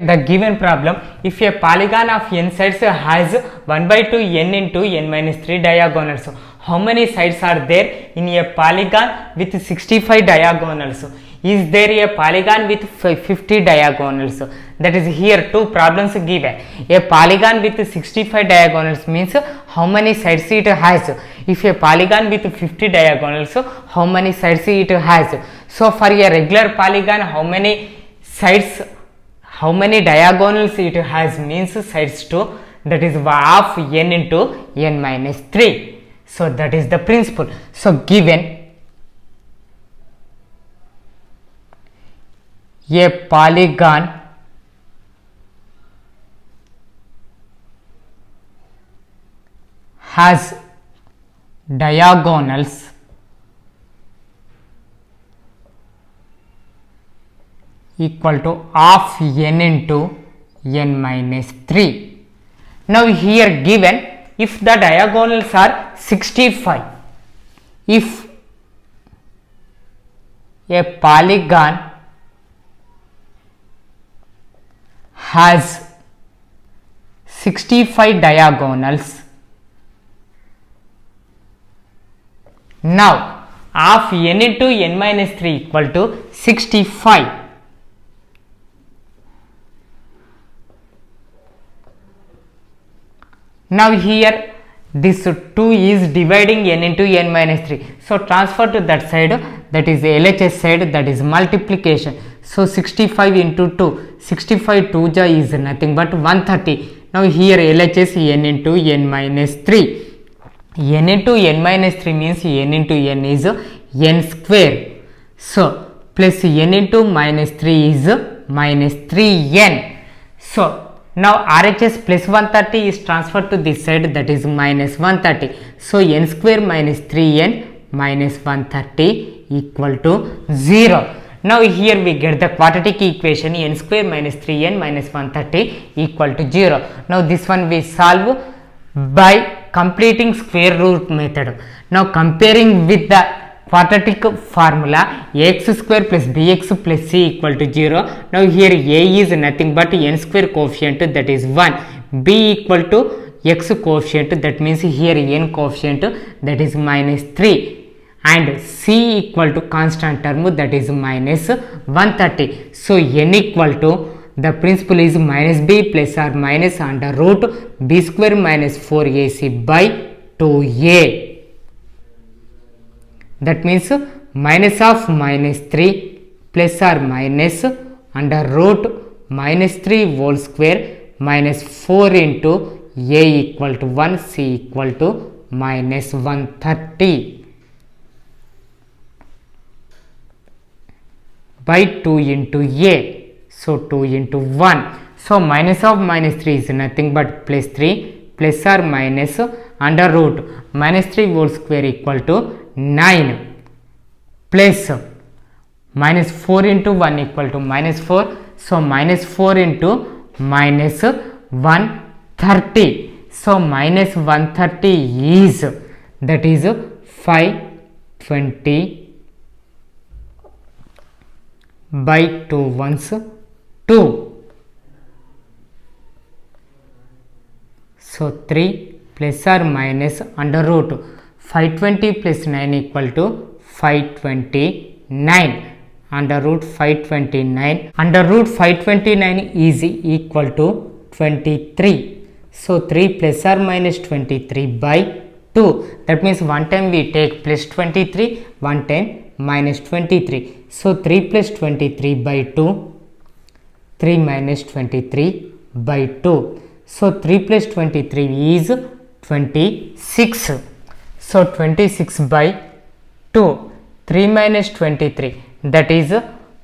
The given problem, if a polygon of n sides has 1 by 2 n into n minus 3 diagonals, how many sides are there in a polygon with 65 diagonals? Is there a polygon with 50 diagonals? That is, here two problems given. A polygon with 65 diagonals means how many sides it has. If a polygon with 50 diagonals, how many sides it has. So for a regular polygon, how many sides, how many diagonals it has means sides 2, that is half n into n minus 3. So that is the principle. So given a polygon has diagonals equal to half n into n minus 3. Now here given, if the diagonals are 65, if a polygon has 65 diagonals, now half n into n minus 3 equal to 65. Now here this 2 is dividing n into n minus 3. So transfer to that side, that is LHS side, that is multiplication. So 65 into 2, 65 2 is nothing but 130. Now here LHS n into n minus 3. N into n minus 3 means n into n is n square. So plus n into minus 3 is minus 3n. So now RHS plus 130 is transferred to this side, that is minus 130. So n square minus 3n minus 130 equal to 0. Now here we get the quadratic equation n square minus 3n minus 130 equal to 0. Now this one we solve by completing square root method. Now comparing with the quadratic formula, ax square plus bx plus c equal to 0. Now here a is nothing but n square coefficient, that is 1, b equal to x coefficient, that means here n coefficient, that is minus 3, and c equal to constant term, that is minus 130. So n equal to, the principle is minus b plus or minus under root b square minus 4ac by 2a. That means minus of minus 3 plus or minus under root minus 3 whole square minus 4 into a equal to 1, c equal to minus 130 by 2 into a. So 2 into 1. So minus of minus 3 is nothing but plus 3 plus or minus under root minus 3 whole square equal to 9 plus minus 4 into 1 equal to minus 4. So minus 4 into minus 130. So minus 130 is, that is 520 by 2 ones 2. So 3 plus or minus under root 520 plus 9 equal to 529, under root 529, under root 529 is equal to 23. So 3 plus or minus 23 by 2, that means one time we take plus 23, one time minus 23. So 3 plus 23 by 2, 3 minus 23 by 2. So 3 plus 23 is 26. So 26 by 2, 3 minus 23, that is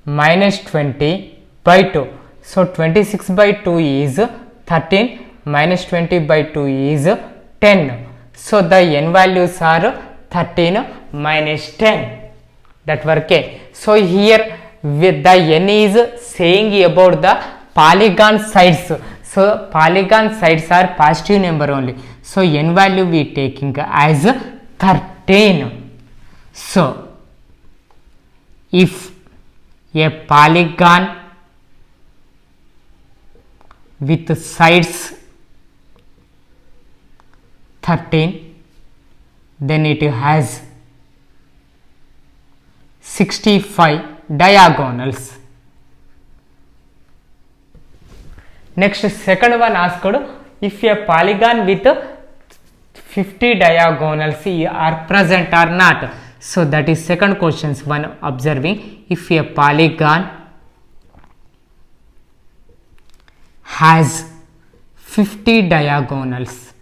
minus 20 by 2. So 26 by 2 is 13, minus 20 by 2 is 10. So the n values are 13 minus 10. That were k. So here with the n is saying about the polygon sides. So polygon sides are positive number only. So n value we taking as 13. So if a polygon with sides 13, then it has 65 diagonals. Next, second one asked, if a polygon with 50 diagonals are present or not. So that is second questions one observing, if a polygon has 50 diagonals,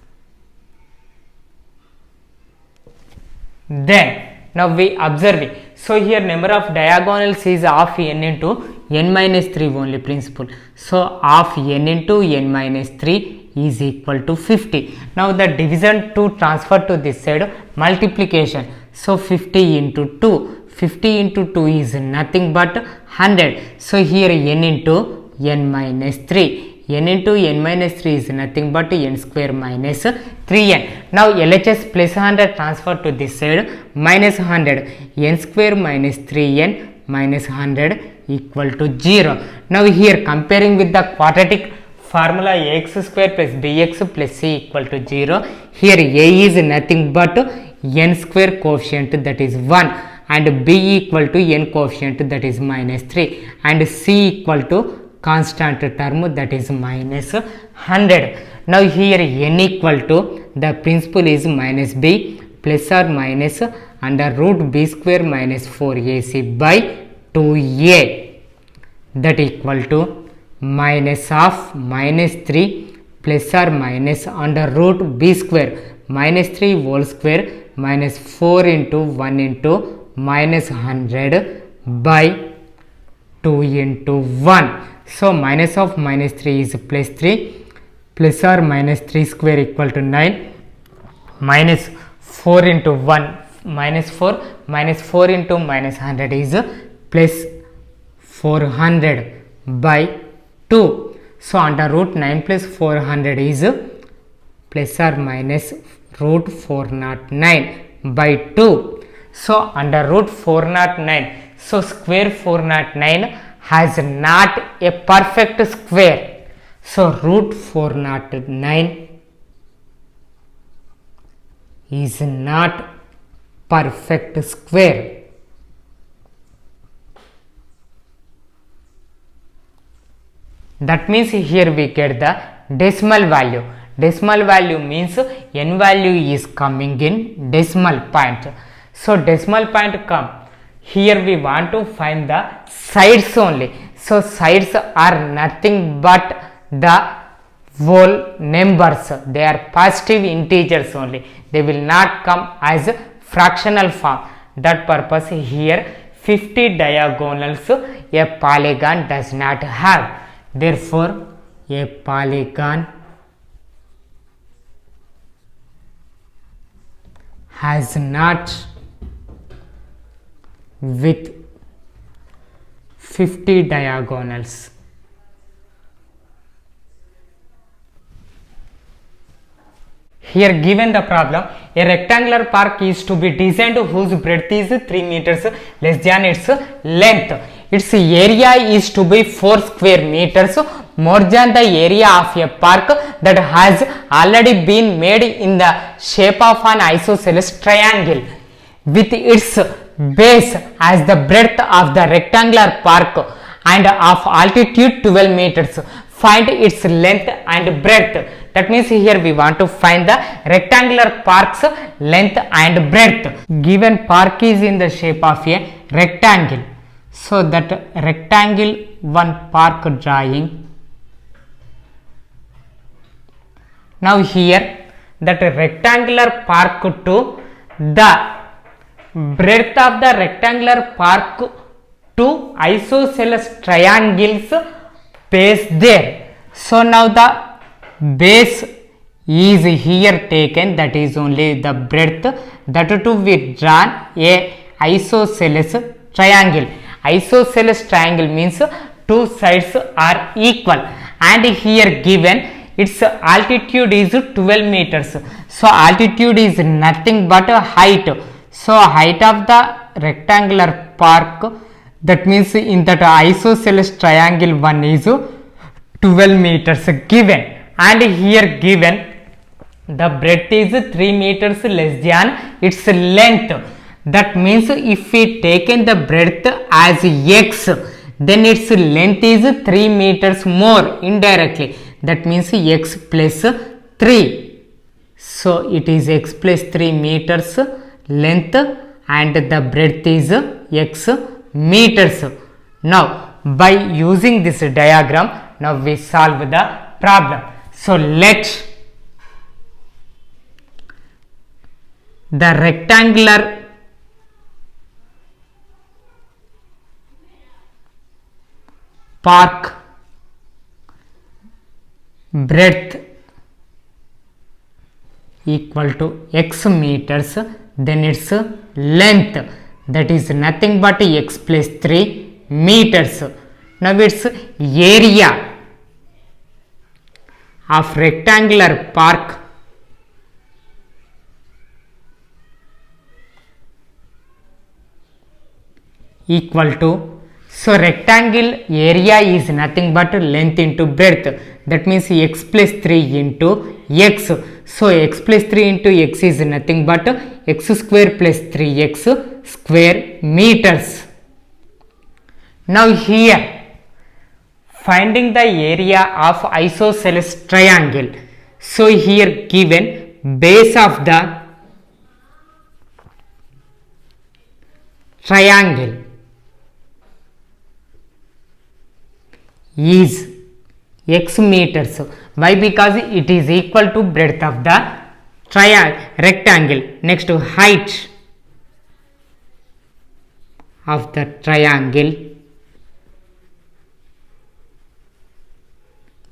then now we observing, so here number of diagonals is half n into n minus 3 only principle, so half n into n minus 3 is equal to 50. Now the division to transfer to this side, multiplication, so 50 into 2, 50 into 2 is nothing but 100, so here n into n minus 3, n into n minus 3 is nothing but n square minus 3n. Now LHS plus 100 transfer to this side, minus 100, n square minus 3n minus 100 equal to 0. Now here comparing with the quadratic formula, ax square plus bx plus c equal to 0, here a is nothing but n square coefficient, that is 1, and b equal to n coefficient, that is minus 3, and c equal to constant term, that is minus 100. Now here n equal to, the principle is minus b plus or minus under root b square minus 4ac by 2a, that equal to minus of minus 3 plus or minus under root b square minus 3 whole square minus 4 into 1 into minus 100 by 2 into 1. So minus of minus 3 is plus 3 plus or minus 3 square equal to 9, minus 4 into 1 minus 4, minus 4 into minus 100 is plus 400 by 2. So under root 9 plus 400 is plus or minus root 409 by 2. So under root 409, so square 409 has not a perfect square, so root 409 is not perfect square. That means here we get the decimal value. Decimal value means n value is coming in decimal point. So decimal point come. Here we want to find the sides only. So sides are nothing but the whole numbers. They are positive integers only. They will not come as fractional form. That purpose here 50 diagonals a polygon does not have. Therefore, a polygon has not with 50 diagonals. Here given the problem, a rectangular park is to be designed whose breadth is 3 meters less than its length. Its area is to be 4 square meters more than the area of a park that has already been made in the shape of an isosceles triangle, with its base as the breadth of the rectangular park and of altitude 12 meters. Find its length and breadth. That means here we want to find the rectangular park's length and breadth. Given park is in the shape of a rectangle, so that rectangle one park drawing. Now here that rectangular park to the breadth of the rectangular park to isosceles triangles base there. So now the base is here taken, that is only the breadth, that to be drawn a isosceles triangle. Isosceles triangle means two sides are equal, and here given its altitude is 12 meters. So altitude is nothing but a height. So height of the rectangular park, that means in that isosceles triangle one is 12 meters given, and here given the breadth is 3 meters less than its length. That means if we taken the breadth as x, then its length is 3 meters more indirectly. That means x plus 3. So it is x plus 3 meters length and the breadth is x meters. Now by using this diagram, now we solve the problem. So let the rectangular park breadth equal to x meters, then its length, that is nothing but x plus 3 meters. Now its area of rectangular park equal to, so rectangle area is nothing but length into breadth, that means x plus 3 into x. So x plus 3 into x is nothing but x square plus 3x square meters. Now here finding the area of isosceles triangle. So here given base of the triangle is x meters. Why? Because it is equal to breadth of the rectangle. Next, height of the triangle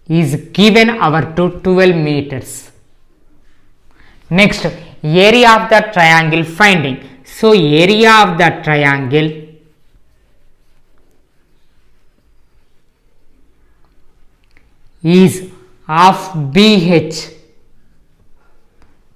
is given our to 12 meters. Next, area of the triangle finding. So area of the triangle is half BH,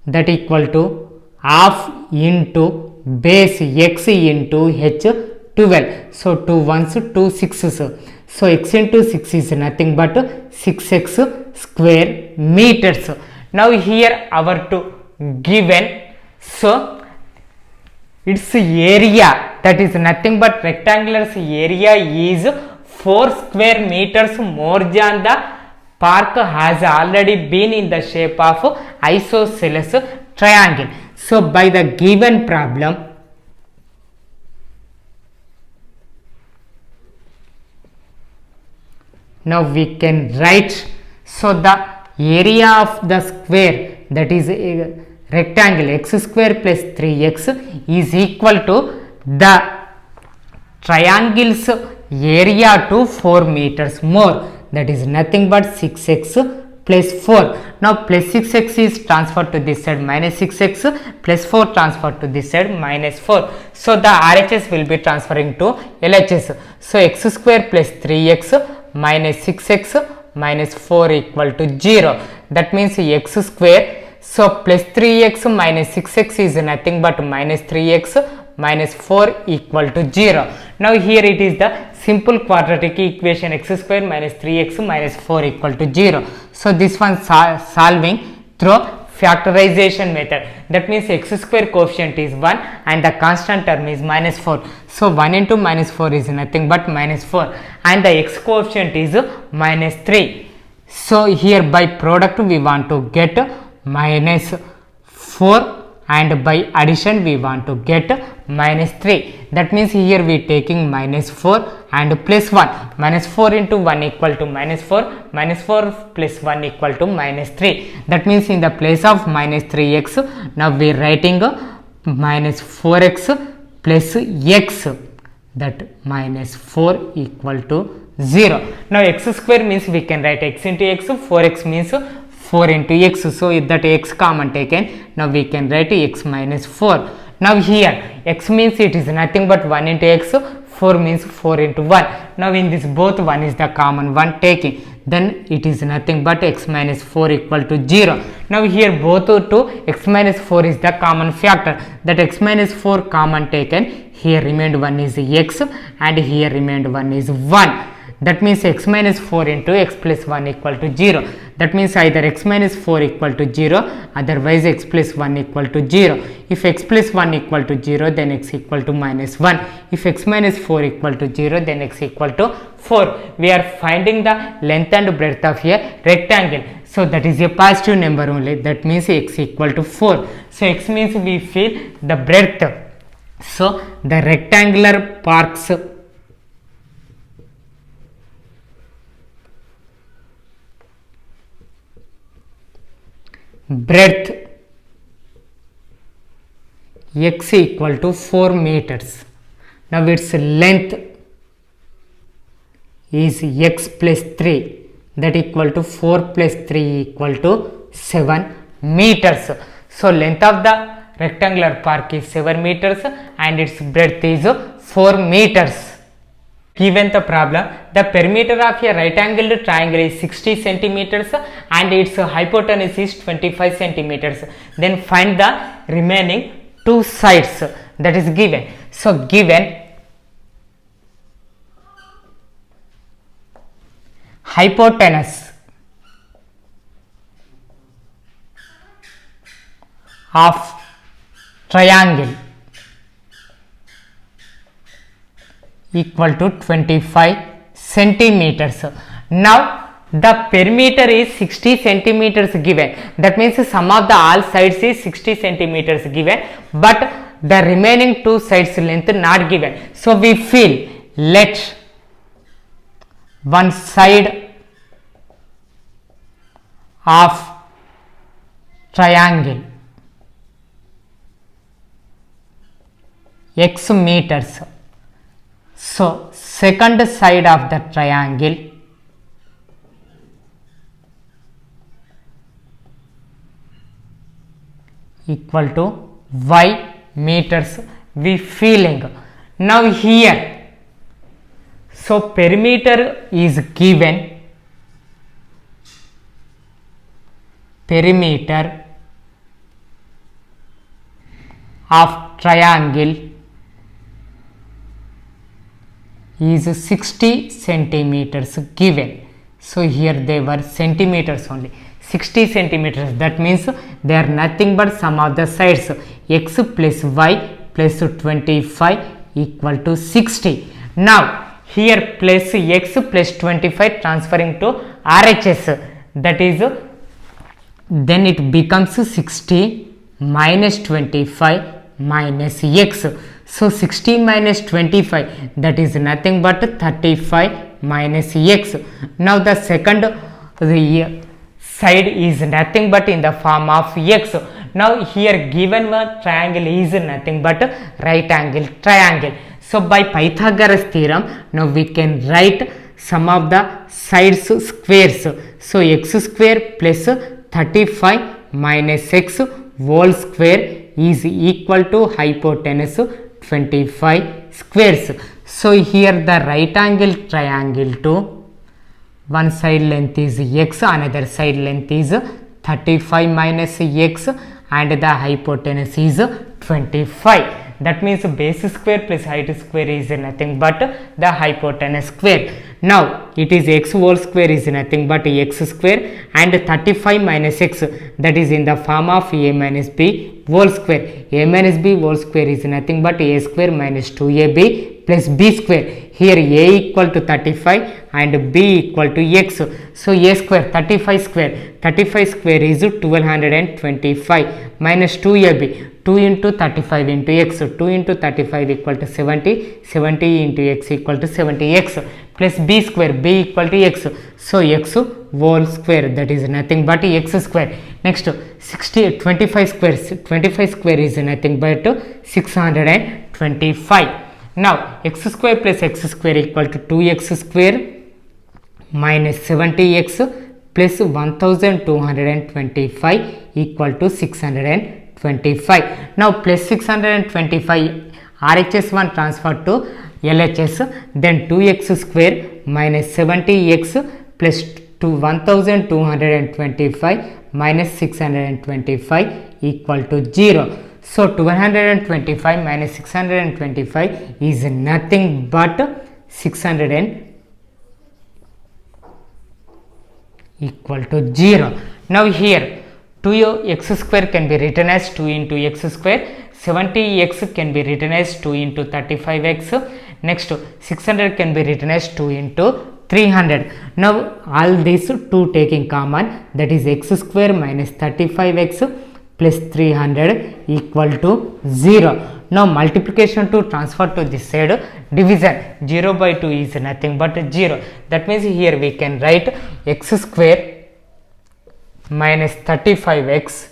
that equal to half into base x into h 12. So 2 ones 2 sixes. So x into 6 is nothing but 6x square meters. Now here our to given, so its area, that is nothing but rectangular area is 4 square meters more than the park has already been in the shape of isosceles triangle. So by the given problem, now we can write, so the area of the square, that is a rectangle x square plus 3x is equal to the triangle's area to 4 meters more, that is nothing but 6x plus 4. Now plus 6x is transferred to this side, minus 6x plus 4 transferred to this side, minus 4. So the RHS will be transferring to LHS. So x square plus 3x minus 6x minus 4 equal to 0. That means x square, so plus 3x minus 6x is nothing but minus 3x minus 4 equal to 0. Now here it is the simple quadratic equation, x square minus 3x minus 4 equal to 0. So this one solving through factorization method. That means x square coefficient is 1 and the constant term is minus 4. So 1 into minus 4 is nothing but minus 4 and the x coefficient is minus 3. So here by product we want to get minus 4 and by addition we want to get minus 3. That means here we taking minus 4 and plus 1. Minus 4 into 1 equal to minus 4. Minus 4 plus 1 equal to minus 3. That means in the place of minus 3x, now we are writing minus 4x plus x, that minus 4 equal to 0. Now x square means we can write x into x, 4x means 4 into x. So if that x common taken, now we can write x minus 4. Now here x means it is nothing but 1 into x, 4 means 4 into 1. Now in this both 1 is the common one taking, then it is nothing but x minus 4 equal to 0. Now here both 2 x minus 4 is the common factor, that x minus 4 common taken, here remained 1 is x and here remained 1 is 1. that means x minus 4 into x plus 1 equal to 0. That means either x minus 4 equal to 0, otherwise x plus 1 equal to 0. If x plus 1 equal to 0, then x equal to minus 1. If x minus 4 equal to 0, then x equal to 4. We are finding the length and breadth of a rectangle. So that is a positive number only. That means x equal to 4. So x means we feel the breadth. So the rectangular park's breadth x equal to 4 meters. Now its length is x plus 3, that equal to 4 plus 3 equal to 7 meters. So length of the rectangular park is 7 meters and its breadth is 4 meters. Given the problem, the perimeter of a right angled triangle is 60 centimeters and its hypotenuse is 25 centimeters. Then find the remaining two sides, that is given. So given hypotenuse of triangle equal to 25 centimeters. Now the perimeter is 60 centimeters given. That means sum of the all sides is 60 centimeters given, but the remaining two sides length not given. So we feel let one side of triangle x meters. So second side of the triangle equal to y meters. We feeling. Now here, so perimeter is given. Perimeter of triangle is 60 centimeters given. So here they were centimeters only, 60 centimeters. That means they are nothing but sum of the sides x plus y plus 25 equal to 60. Now here plus x plus 25 transferring to RHS, that is then it becomes 60 minus 25 minus x. So 60 minus 25, that is nothing but 35 minus x. Now the second side is nothing but in the form of x. Now here given one triangle is nothing but right angle triangle. So by Pythagoras theorem, now we can write sum of the sides squares. So x square plus 35 minus x whole square is equal to hypotenuse 25 squares. So here the right angle triangle to one side length is x, another side length is 35 minus x and the hypotenuse is 25. That means base square plus height square is nothing but the hypotenuse square. Now it is x whole square is nothing but x square and 35 minus x, that is in the form of a minus b whole square. A minus b whole square is nothing but a square minus 2ab plus b square. Here a equal to 35 and b equal to x. So a square 35 square is 1225 minus 2ab, 2 into 35 into x, 2 into 35 equal to 70, 70 into x equal to 70x plus b square, b equal to x. So x whole square, that is nothing but x square. Next 25 square is nothing but 625. Now x square plus x square equal to 2x square minus 70x plus 1225 equal to 625. Now plus 625 RHS1 transferred to LHS, then 2x square minus 70x plus 1225 minus 625 equal to 0. So 225 minus 625 is nothing but 625. equal to 0. Now here 2x square can be written as 2 into x square, 70x can be written as 2 into 35x, next 600 can be written as 2 into 300. Now all these 2 taking common, that is x square minus 35x plus 300 equal to 0. Now multiplication to transfer to this side, division 0 by 2 is nothing but 0. That means here we can write x square minus 35x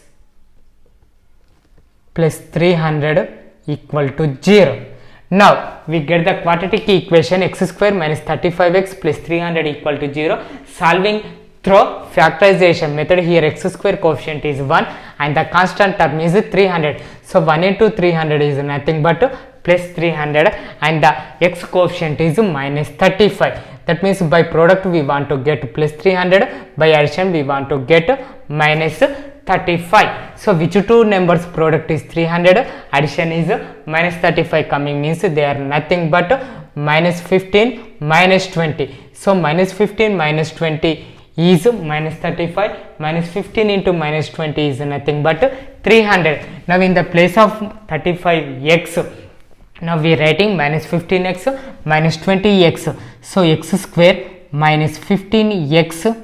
plus 300 equal to 0. Now we get the quadratic equation x square minus 35x plus 300 equal to 0. Solving through factorization method, here x square coefficient is 1 and the constant term is 300. So 1 into 300 is nothing but plus 300 and the x coefficient is minus 35. That means by product we want to get plus 300, by addition we want to get minus 35. So which two numbers product is 300, addition is minus 35 coming, means they are nothing but minus 15 minus 20. So minus 15 minus 20 is minus 35, minus 15 into minus 20 is nothing but 300. Now in the place of 35x, now we are writing minus 15x minus 20x. So x square minus 15x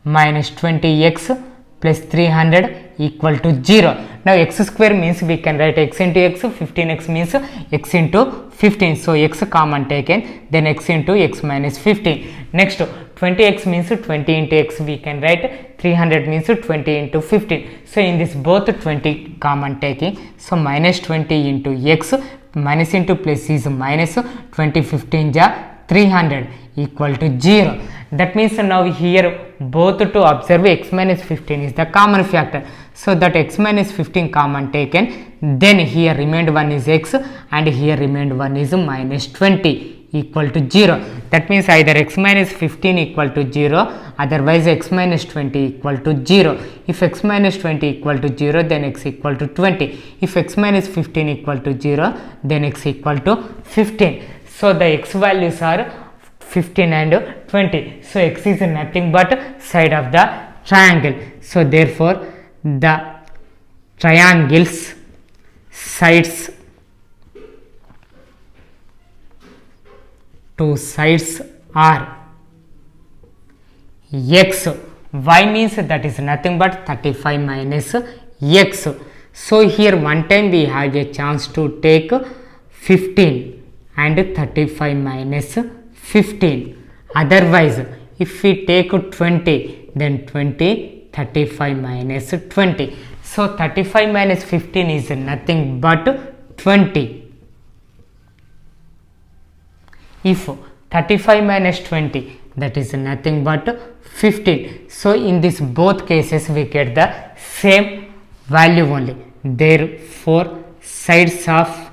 minus 20x plus 300 equal to 0. Now x square means we can write x into x, 15x means x into 15. So x common taken, then x into x minus 15. Next 20x means 20 into x we can write, 300 means 20 into 15. So in this both 20 common taking, so minus 20 into x, minus into plus is minus, 20 15 ja 300 equal to 0. That means now here both to observe x minus 15 is the common factor. So that x minus 15 common taken, then here remained one is x and here remained one is minus 20 equal to 0. That means either x minus 15 equal to 0, otherwise x minus 20 equal to 0. If x minus 20 equal to 0, then x equal to 20. If x minus 15 equal to 0, then x equal to 15. So the x values are 15 and 20. So x is nothing but side of the triangle. So therefore the triangle's sides, two sides are x. Y means that is nothing but 35 minus x. So here one time we have a chance to take 15 and 35 minus 15. Otherwise if we take 20, then 20, 35 minus 20. So 35 minus 15 is nothing but 20. If 35 minus 20, that is nothing but 15. So in this both cases we get the same value only. Therefore sides of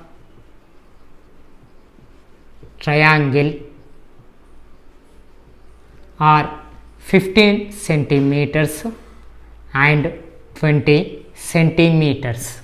triangle are 15 centimeters and 20 centimeters.